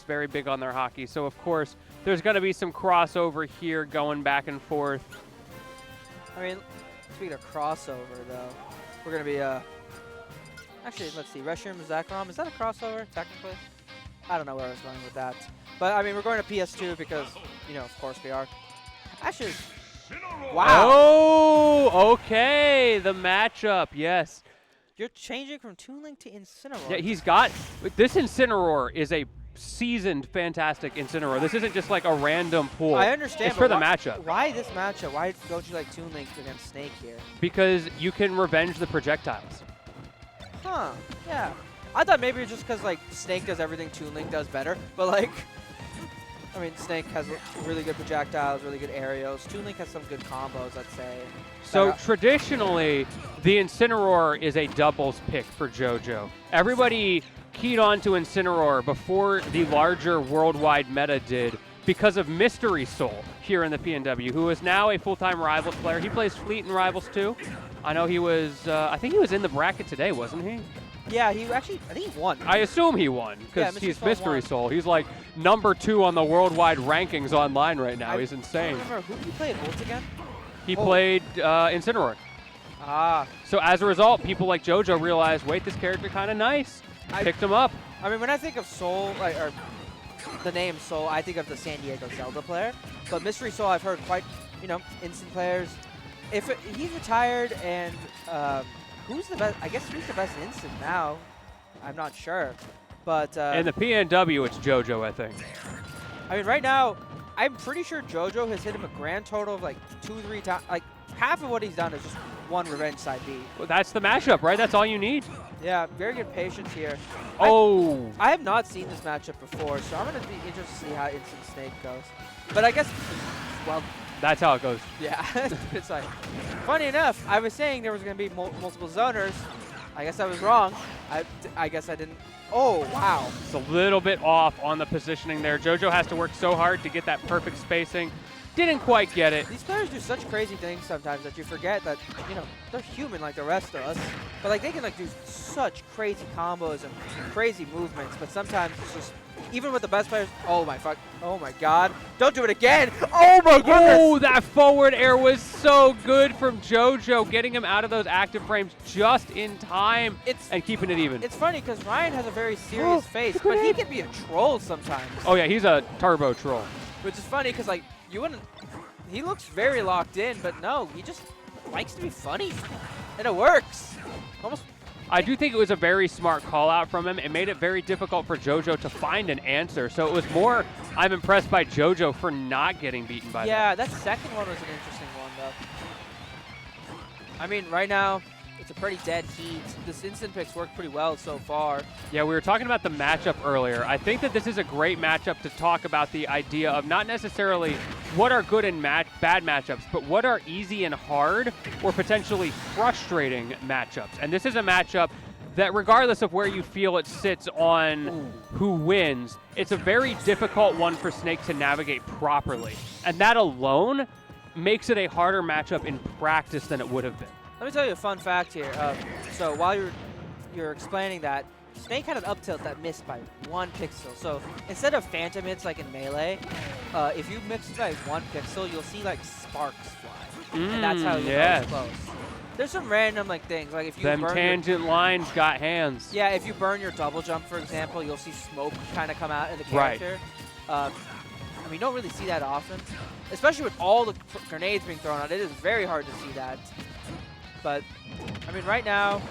very big on their hockey. So, of course, there's going to be some crossover here going back and forth. I mean, speaking of crossover, though, we're going to be, actually, let's see, Raiyihn Zakrom, is that a crossover, technically? I don't know where I was going with that. But, I mean, we're going to PS2 because, you know, of course we are. Actually, wow. Oh, okay, the matchup, yes. You're changing from Toon Link to Incineroar. Yeah, he's got, this Incineroar is a seasoned, fantastic Incineroar. This isn't just like a random pool. I understand. It's for the matchup. Why this matchup? Why don't you like Toon Link against Snake here? Because you can revenge the projectiles. Huh, yeah. I thought maybe it's just because, like, Snake does everything Toon Link does better. But, like, I mean, Snake has really good projectiles, really good aerials. Toon Link has some good combos, let's say. So traditionally, the Incineroar is a doubles pick for JoJo. Everybody keyed on to Incineroar before the larger worldwide meta did because of Mystery Soul here in the PNW, who is now a full-time Rivals player. He plays Fleet in Rivals too. I know he was, I think he was in the bracket today, wasn't he? Yeah, he actually, I think he won. I assume he won because he's Mystery Soul. He's like #2 on the worldwide rankings online right now. He's insane. I remember, who did he play at Ult again? He played Incineroar. Ah. So as a result, people like JoJo realized, wait, this character kind of nice. Picked him up. I mean, when I think of Soul, or the name Soul, I think of the San Diego Zelda player. But Mystery Soul, I've heard quite, you know, instant players. If he's retired and who's the best? I guess who's the best instant now? I'm not sure. But in the PNW, it's JoJo, I think. I mean, right now, I'm pretty sure JoJo has hit him a grand total of like 2-3 times. Like half of what he's done is just one revenge side B. Well, that's the mashup, right? That's all you need. Yeah, very good patience here. Oh. I have not seen this matchup before, so I'm going to be interested to see how Instant Snake goes. But I guess, well, that's how it goes. Yeah, it's like, funny enough, I was saying there was going to be multiple zoners. I guess I was wrong. I guess I didn't. Oh, wow. It's a little bit off on the positioning there. JoJo has to work so hard to get that perfect spacing. Didn't quite get it. These players do such crazy things sometimes that you forget that, you know, they're human like the rest of us. But, like, they can, like, do such crazy combos and crazy movements. But sometimes it's just, even with the best players, oh, my God. Don't do it again. Oh, my goodness. Oh, that forward air was so good from JoJo, getting him out of those active frames just in time and keeping it even. It's funny because Raiyihn has a very serious face, but he can be a troll sometimes. Oh, yeah, he's a turbo troll. Which is funny because, like, you wouldn't. He looks very locked in, but no, he just likes to be funny, and it works. Almost. I do think it was a very smart call out from him. It made it very difficult for JoJo to find an answer. So it was more, I'm impressed by JoJo for not getting beaten by that. Yeah, that second one was an interesting one, though. I mean, right now, it's a pretty dead heat. This instant picks worked pretty well so far. Yeah, we were talking about the matchup earlier. I think that this is a great matchup to talk about the idea of not necessarily what are good and bad matchups, but what are easy and hard or potentially frustrating matchups. And this is a matchup that regardless of where you feel it sits on who wins, it's a very difficult one for Snake to navigate properly. And that alone makes it a harder matchup in practice than it would have been. Let me tell you a fun fact here. So while you're explaining that, Snake had an up tilt that missed by 1 pixel. So instead of phantom hits like in Melee, if you mix it by 1 pixel, you'll see like sparks fly. And that's how you know it's close. There's some random like things. Like if you Them tangent lines got hands. Yeah, if you burn your double jump, for example, you'll see smoke kind of come out of the character. Right. I mean, you don't really see that often. Especially with all the grenades being thrown out, it is very hard to see that. But, I mean, right now,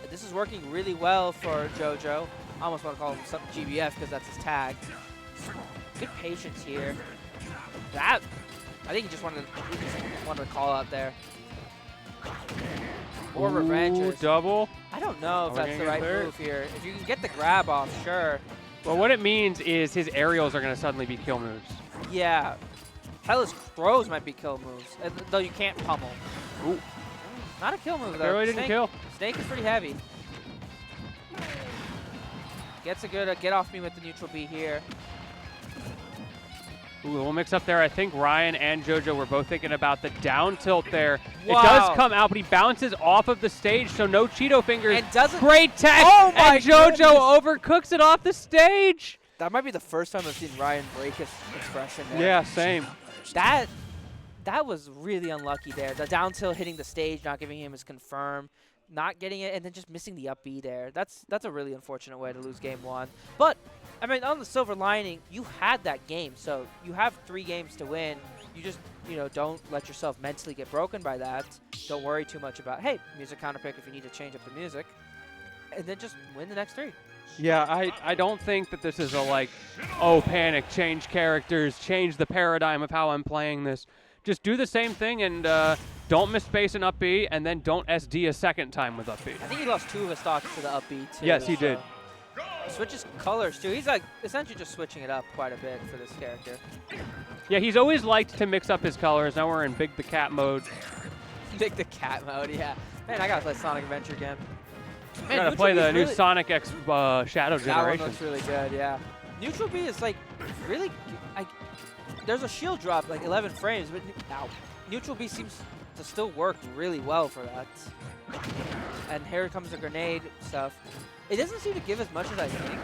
this is working really well for JoJo. I almost want to call him GBF because that's his tag. Good patience here. That, I think he just wanted to call out there. Or revenges. Double? I don't know if that's the right move here. If you can get the grab off, sure. Well, what it means is his aerials are going to suddenly be kill moves. Yeah. Hell, his throws might be kill moves, though you can't pummel. Ooh. Not a kill move, though. Barely didn't kill. Snake is pretty heavy. Gets a good get off me with the neutral B here. Ooh, we'll mix up there. I think Raiyihn and JoJo were both thinking about the down tilt there. Wow. It does come out, but he bounces off of the stage, so no Cheeto fingers. And doesn't. Great tech! Oh my and JoJo goodness. overcooks it off the stage! That might be the first time I've seen Raiyihn break his expression there. Yeah, same. That was really unlucky there. The down tilt hitting the stage, not giving him his confirm, not getting it, and then just missing the up B there. That's a really unfortunate way to lose game 1. But, I mean, on the silver lining, you had that game, so you have 3 games to win. You just, you know, don't let yourself mentally get broken by that. Don't worry too much about, hey, music counterpick if you need to change up the music. And then just win the next 3. Yeah, I don't think that this is a like, oh, panic, change characters, change the paradigm of how I'm playing this. Just do the same thing and don't miss space in up B, and then don't SD a second time with up B. I think he lost 2 of his stocks to the up B, too. Yes, he did. Switches colors, too. He's like essentially just switching it up quite a bit for this character. Yeah, he's always liked to mix up his colors. Now we're in Big the Cat mode. Big the Cat mode, yeah. Man, I gotta play Sonic Adventure again. Man, gotta play the new Sonic X Shadow Generation. That one looks really good, yeah. Neutral B is like really. There's a shield drop like 11 frames, but now Neutral B seems to still work really well for that. And here comes the grenade stuff. It doesn't seem to give as much as I think.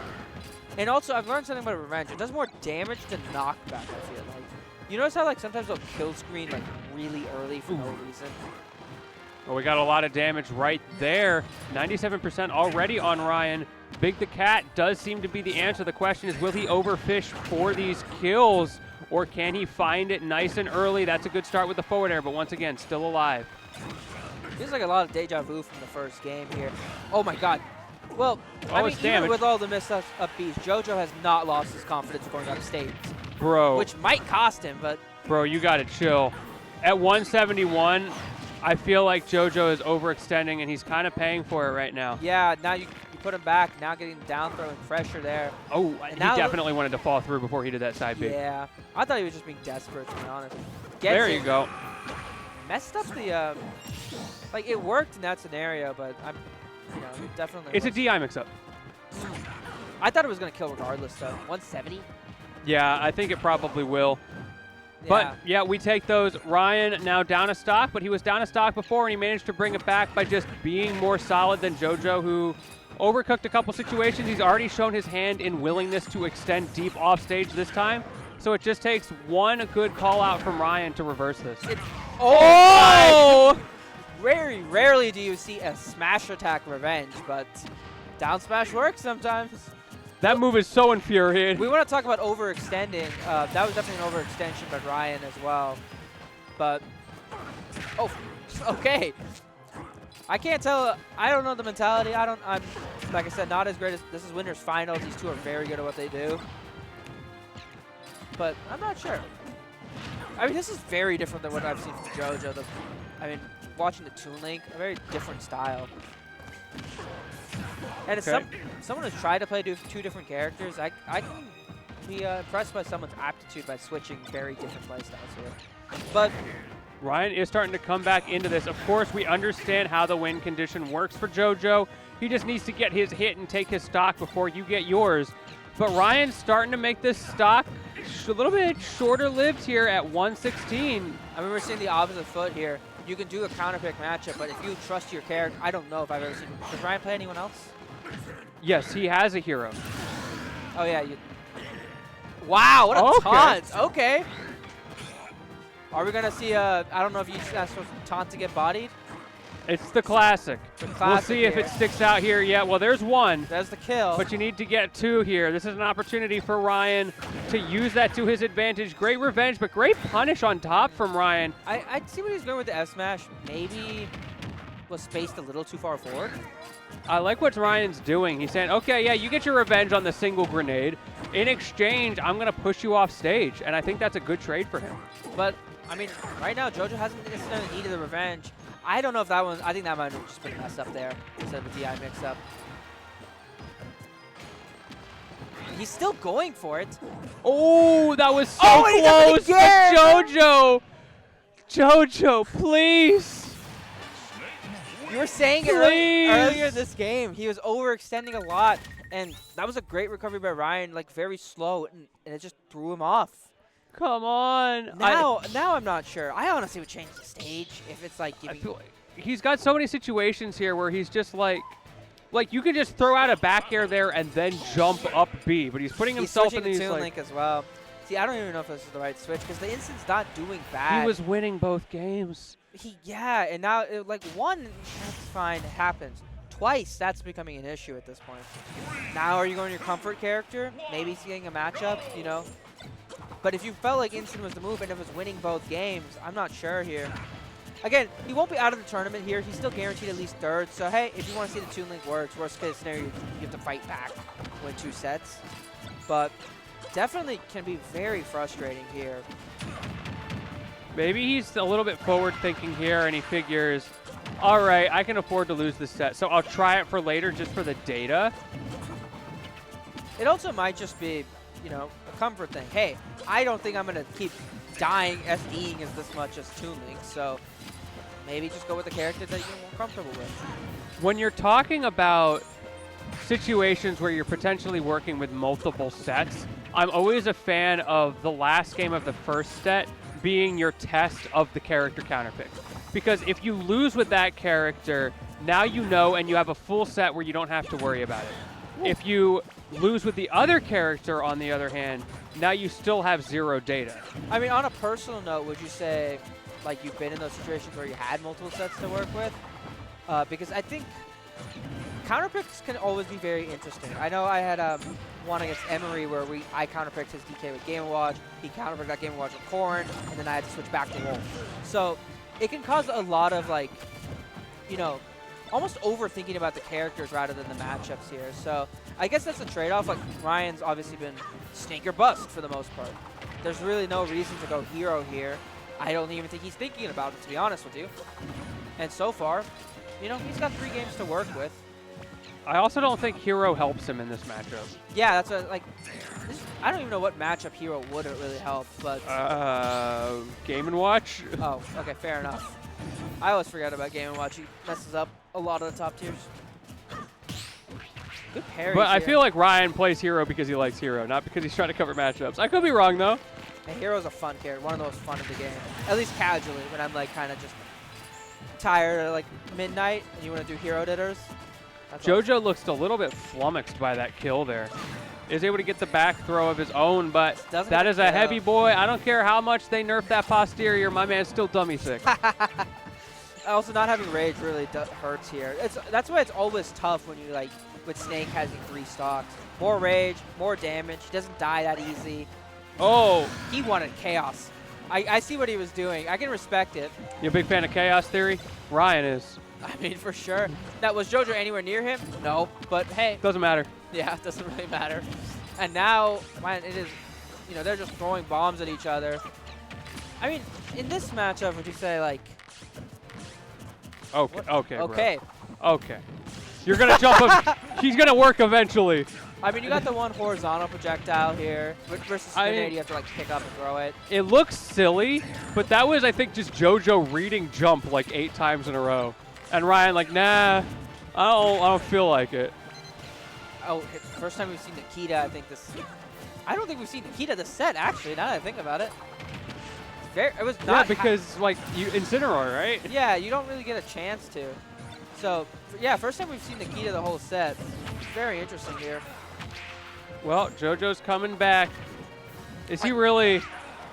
And also, I've learned something about Revenge. It does more damage than knockback, I feel like. You notice how like sometimes they'll kill screen like really early for no reason? Well, we got a lot of damage right there. 97% already on Raiyihn. Big the Cat does seem to be the answer. The question is, will he overfish for these kills, or can he find it nice and early? That's a good start with the forward air, but once again, still alive. Feels like a lot of deja vu from the first game here. Oh my god. Well, I mean, even with all the missed up Bs, JoJo has not lost his confidence going up stage. Bro. Which might cost him, but... Bro, you gotta chill. At 171, I feel like JoJo is overextending, and he's kind of paying for it right now. Yeah, now you put him back, now getting down throw and pressure there. Oh, he definitely wanted to fall through before he did that side B. Yeah, I thought he was just being desperate, to be honest. There you go. Messed up the, like, it worked in that scenario, but I'm, you know, it definitely It's a DI mix-up. I thought it was going to kill regardless, though. 170? Yeah, I think it probably will. Yeah. But, yeah, we take those. Raiyihn now down a stock, but he was down a stock before, and he managed to bring it back by just being more solid than JoJo, who overcooked a couple situations. He's already shown his hand in willingness to extend deep off stage this time. So it just takes one good call out from Raiyihn to reverse this. Oh! Very rarely do you see a smash attack revenge, but down smash works sometimes. That move is so infuriating. We want to talk about overextending. That was definitely an overextension by Raiyihn as well. But, oh, okay. I can't tell. I don't know the mentality. I'm, like I said, not as great as, this is Winners Finals. These two are very good at what they do. But I'm not sure. I mean, this is very different than what I've seen from JoJo. I mean, watching the Toon Link, a very different style. And as someone who's tried to play two different characters, I can be impressed by someone's aptitude by switching very different playstyles here. But Raiyihn is starting to come back into this. Of course, we understand how the win condition works for JoJo. He just needs to get his hit and take his stock before you get yours. But Raiyhn's starting to make this stock a little bit shorter lived here at 116. I mean, we're seeing the opposite foot here. You can do a counter pick matchup, but if you trust your character, I don't know if I've ever seen. Does Raiyhn play anyone else? Yes, he has a hero. Oh yeah. Wow, what a taunt. Okay. Are we gonna see I don't know if you supposed to taunt to get bodied. It's the classic. We'll see if it sticks out here yet. Well, there's one. There's the kill. But you need to get two here. This is an opportunity for Raiyhn to use that to his advantage. Great revenge, but great punish on top from Raiyhn. I see what he's going with the F smash. Maybe was spaced a little too far forward. I like what Raiyhn's doing. He's saying, okay, yeah, you get your revenge on the single grenade. In exchange, I'm going to push you off stage. And I think that's a good trade for him. But, I mean, right now, JoJo hasn't necessarily needed the revenge. I don't know if that one, I think that might have just been messed up there instead of the DI mix-up. He's still going for it. Oh, that was so close for JoJo. JoJo, please. You were saying it earlier this game. He was overextending a lot, and that was a great recovery by Raiyhn, like very slow, and it just threw him off. Come on. Now I'm not sure. I honestly would change the stage if it's like giving. He's got so many situations here where he's just like, Like, you could just throw out a back air there and then jump up B, but he's putting himself in these, Toon like... Link as well. See, I don't even know if this is the right switch because the Instant's not doing bad. He was winning both games. Yeah, and now, like, one, that's fine, it happens. Twice, that's becoming an issue at this point. Now, are you going your comfort character? Maybe seeing a matchup, you know? But if you felt like Instant was the move and it was winning both games, I'm not sure here. Again, he won't be out of the tournament here. He's still guaranteed at least third. So, hey, if you want to see the Toon Link works, worst case scenario, you have to fight back, win 2 sets. But definitely can be very frustrating here. Maybe he's a little bit forward thinking here and he figures, all right, I can afford to lose this set, so I'll try it for later just for the data. It also might just be, you know, a comfort thing. Hey, I don't think I'm going to keep dying SDing as much as Toon Link, so maybe just go with the character that you're more comfortable with. When you're talking about situations where you're potentially working with multiple sets, I'm always a fan of the last game of the first set being your test of the character counterpick. Because if you lose with that character, now you know and you have a full set where you don't have to worry about it. If you lose with the other character, on the other hand, now you still have 0 data. I mean, on a personal note, would you say, like, you've been in those situations where you had multiple sets to work with? Because I think counterpicks can always be very interesting. I know I had one against Emery where I counterpicked his DK with Game & Watch, he counterpicked that Game & Watch with Corrin, and then I had to switch back to Wolf. So it can cause a lot of, like, you know, almost overthinking about the characters rather than the matchups here. So I guess that's a trade-off. Like, Raiyhn's obviously been stink or bust for the most part. There's really no reason to go hero here. I don't even think he's thinking about it, to be honest with you. And so far, you know, he's got 3 games to work with. I also don't think hero helps him in this matchup. Yeah, that's what, like, I don't even know what matchup hero would really help, but... Game & Watch? Oh, okay, fair enough. I always forget about Game & Watch. He messes up a lot of the top tiers. Good parry. But I feel like Raiyhn plays hero because he likes hero, not because he's trying to cover matchups. I could be wrong, though. And hero's a fun character, one of the most fun in the game. At least casually, when I'm, like, kind of just tired at, like, midnight and you want to do hero ditters. JoJo looks a little bit flummoxed by that kill there. Is able to get the back throw of his own, but that is a heavy boy. I don't care how much they nerf that posterior. My man's still dummy sick. Also, not having rage really hurts here. That's why it's always tough when you, like, with Snake having 3 stocks. More rage, more damage. He doesn't die that easy. Oh. He wanted chaos. I see what he was doing. I can respect it. You a big fan of chaos theory? Raiyhn is. I mean, for sure. Now, was JoJo anywhere near him? No, but hey. Doesn't matter. Yeah, it doesn't really matter. And now, man, it is, you know, they're just throwing bombs at each other. I mean, in this matchup, would you say, like... Okay, okay, okay. Bro. Okay. You're going to jump him. He's going to work eventually. I mean, you got the one horizontal projectile here versus grenade. You have to, like, pick up and throw it. It looks silly, but that was, I think, just JoJo reading jump like 8 times in a row. And Raiyhn like, nah, I don't feel like it. Oh, first time we've seen Nikita, I think this... I don't think we've seen Nikita this set, actually, now that I think about it. It was not... Yeah, because, like, you Incineroar, right? Yeah, you don't really get a chance to. So, yeah, first time we've seen Nikita the whole set. It's very interesting here. Well, JoJo's coming back. Is he really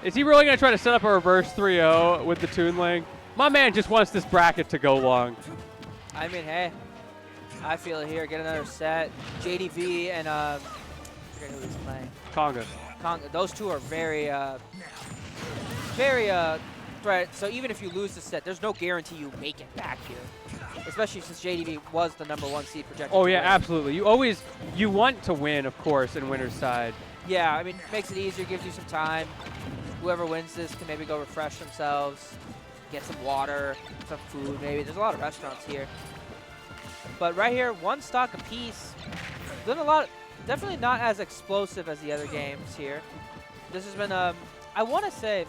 going to try to set up a reverse 3-0 with the Toon Link? My man just wants this bracket to go long. I mean, hey, I feel it here. Get another set. JDV and, I forget who he's playing. Conga. Those two are very threat. So even if you lose the set, there's no guarantee you make it back here. Especially since JDV was the #1 seed projected. Oh, yeah, absolutely. You want to win, of course, in winner's side. Yeah, I mean, makes it easier, gives you some time. Whoever wins this can maybe go refresh themselves, get some water, some food maybe. There's a lot of restaurants here. But right here, 1 stock apiece. Doing a lot, definitely not as explosive as the other games here. This has been, I want to say,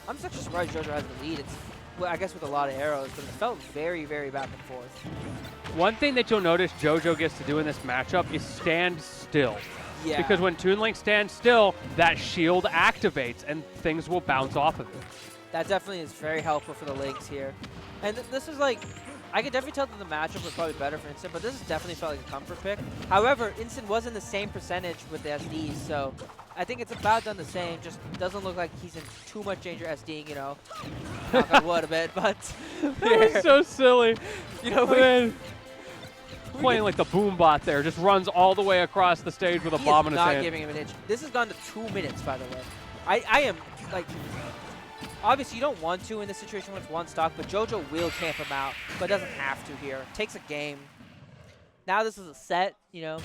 I'm just actually surprised JoJo has the lead. It's, well, I guess with a lot of arrows, but it felt very, very back and forth. One thing that you'll notice JoJo gets to do in this matchup is stand still. Yeah. Because when Toon Link stands still, that shield activates and things will bounce off of it. That definitely is very helpful for the Links here. And this is like, I could definitely tell that the matchup was probably better for Incin, but this has definitely felt like a comfort pick. However, Incin was in the same percentage with the SDs, so I think it's about done the same. Just doesn't look like he's in too much danger SDing, you know. Knock on wood a bit, but that was so silly. You know, playing like the boom bot there, just runs all the way across the stage with a bomb in his hand. Not giving him an inch. This has gone to 2 minutes, by the way. I am like. Obviously, you don't want to in this situation when it's one stock, but JoJo will camp him out, but doesn't have to here. Takes a game. Now this is a set, you know.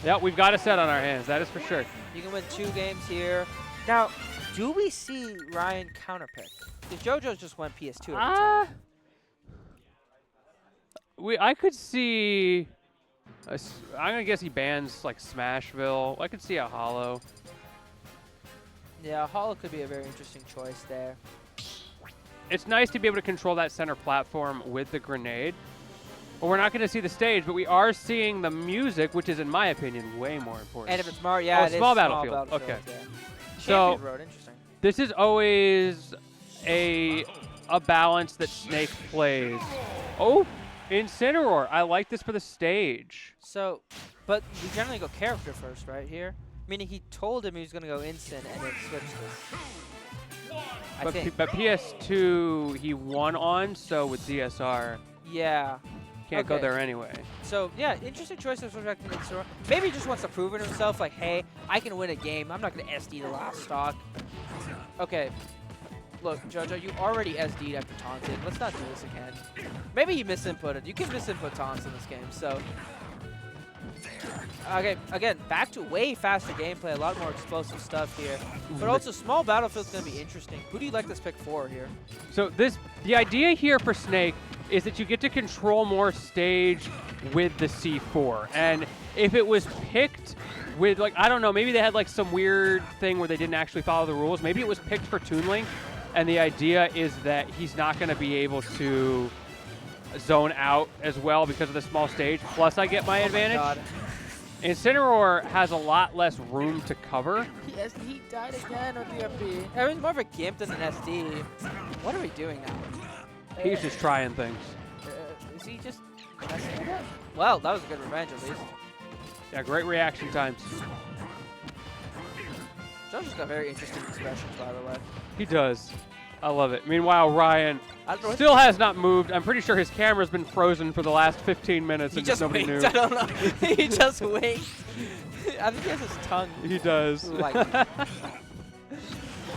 Yeah, we've got a set on our hands. That is for sure. You can win 2 games here. Now, do we see Raiyihn counterpick? Because JoJo's just won PS2 every time. I could see. I'm gonna guess he bans like Smashville. I could see a Hollow. Yeah, Hollow could be a very interesting choice there. It's nice to be able to control that center platform with the grenade. Well, we're not going to see the stage, but we are seeing the music, which is, in my opinion, way more important. And if it's Mario, yeah, it small is battlefield. Small battlefield. Okay. Yeah. So Road, interesting. This is always a balance that Snake plays. Oh, Incineroar. I like this for the stage. So, but we generally go character first, right here? Meaning he told him he was going to go Incin and then switch this. But PS2 he won on, so with DSR. Yeah. Can't go there anyway. So, yeah, interesting choice of respect to Incineroar. Maybe he just wants to prove it himself, like, hey, I can win a game. I'm not going to SD the last stock. Okay. Look, JoJo, you already SD'd after taunted. Let's not do this again. Maybe he misinputted. You can misinput taunts in this game, so. Okay, again, back to way faster gameplay, a lot more explosive stuff here. But also, small battlefield's going to be interesting. Who do you like this pick for here? So the idea here for Snake is that you get to control more stage with the C4. And if it was picked with, like, I don't know, maybe they had like some weird thing where they didn't actually follow the rules. Maybe it was picked for Toon Link, and the idea is that he's not going to be able to zone out as well because of the small stage. Plus, I get my advantage. God. Incineroar has a lot less room to cover. He died again with the FB. I mean, more of a gimp than an SD. What are we doing now? He's just trying things. Is he just messing with it? Well, that was a good revenge at least. Yeah, great reaction times. JoJo's got very interesting expressions, by the way. He does. I love it. Meanwhile, Raiyihn still has not moved. I'm pretty sure his camera's been frozen for the last 15 minutes and just nobody knew. I don't know. He just winked. I think he has his tongue. He does. Like,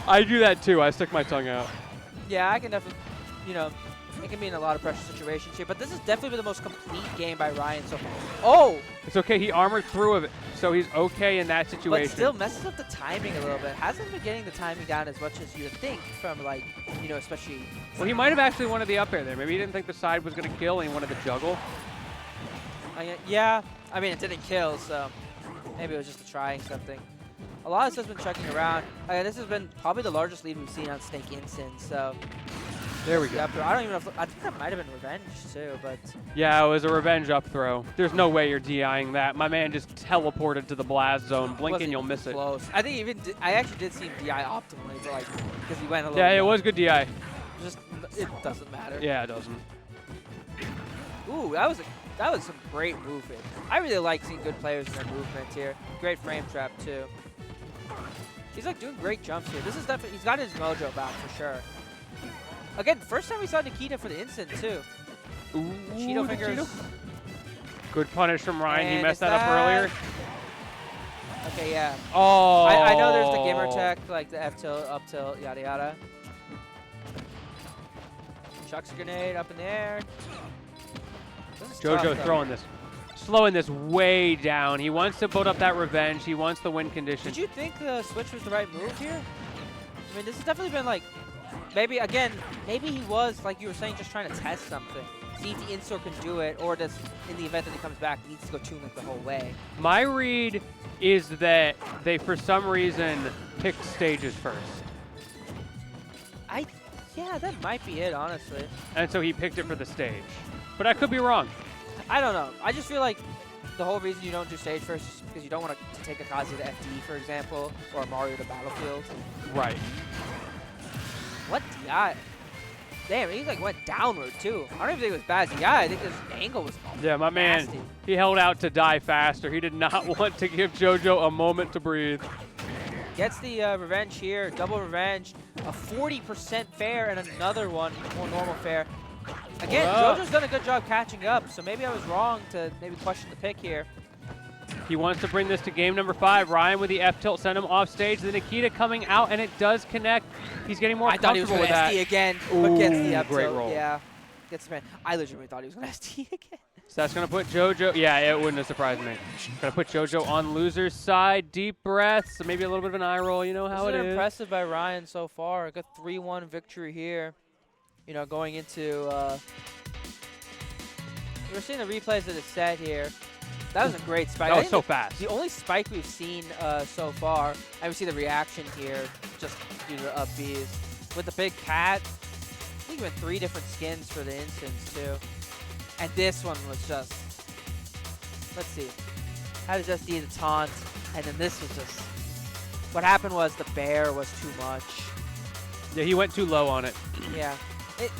I do that too. I stick my tongue out. Yeah, I can definitely, you know, it can be in a lot of pressure situations here, but this has definitely been the most complete game by Raiyihn so far. Oh! It's okay. He armored through of it, so he's okay in that situation. But still messes up the timing a little bit. Hasn't been getting the timing down as much as you would think from, like, you know, especially... Well, he might have actually wanted the up air there. Maybe he didn't think the side was going to kill and he wanted to juggle. Yeah. I mean, it didn't kill, so maybe it was just trying something. A lot of stuff's been checking around. This has been probably the largest lead we've seen on Snake Incin, so... There we go. I don't even know if, I think that might have been revenge too, but... Yeah, it was a revenge up throw. There's no way you're DIing that. My man just teleported to the blast zone. Blink and you'll miss it. I think even I actually did see him DI optimally, but like because he went a little. Yeah, it was good DI. Just it doesn't matter. Yeah, it doesn't. Ooh, that was some great movement. I really like seeing good players in their movement here. Great frame trap too. He's like doing great jumps here. This is definitely he's got his mojo back for sure. Again, first time we saw Nikita for the Incin too. Ooh, Cheeto fingers. Good punish from Raiyihn. And he messed that up earlier. Okay, yeah. Oh. I know there's the gamer tech, like the F tilt, up tilt, yada yada. Chucks a grenade up in the air. JoJo throwing this, slowing this way down. He wants to build up that revenge. He wants the win condition. Did you think the switch was the right move here? I mean, this has definitely been like, maybe he was, like you were saying, just trying to test something. See if the in-store can do it, or does, in the event that he comes back, he needs to go Toon Link the whole way. My read is that they, for some reason, picked stages first. Yeah, that might be it, honestly. And so he picked it for the stage. But I could be wrong. I don't know. I just feel like the whole reason you don't do stage first is because you don't want to take a Kazi to FD, for example, or a Mario to Battlefield. Right. What DI? Damn, he like went downward too. I don't even think it was bad CI. I think his angle was Yeah, my man, nasty. he held out to die faster. He did not want to give JoJo a moment to breathe. Gets the revenge here, double revenge, a 40% fair and another one, more normal fair. Again, JoJo's done a good job catching up, so maybe I was wrong to maybe question the pick here. He wants to bring this to game number 5. Raiyihn with the F tilt, send him off stage. The Nikita coming out, and it does connect. He's getting more comfortable with that. I thought he was going to SD again, but gets the up great tilt. roll. Yeah, gets the man. I legitimately thought he was going to SD again. So that's going to put JoJo, yeah, it wouldn't have surprised me. Going to put JoJo on loser's side. Deep breaths, so maybe a little bit of an eye roll. You know how it is. Impressive by Raiyihn so far. A good 3-1 victory here. You know, going into, we're seeing the replays of the set here. That was a great spike. That was so fast. The only spike we've seen so far, and we see the reaction here, just due to the up Bs. With the big cat, I think even 3 different skins for the instance too. And this one was just, let's see, how does SD the taunt? And then this was just, what happened was the bear was too much. Yeah, he went too low on it. Yeah.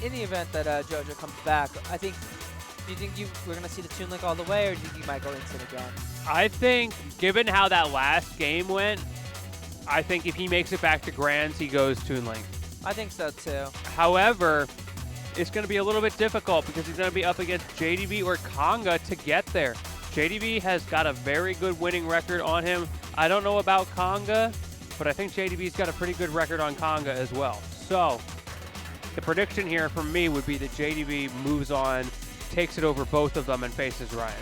In the event that JoJo comes back, I think, do you think we're going to see the Toon Link all the way, or do you think you might go Incin again? I think, given how that last game went, I think if he makes it back to Grands, he goes Toon Link. I think so too. However, it's going to be a little bit difficult because he's going to be up against JDB or Conga to get there. JDB has got a very good winning record on him. I don't know about Conga, but I think JDB's got a pretty good record on Conga as well. So the prediction here from me would be that JDB moves on, takes it over both of them, and faces Raiyihn.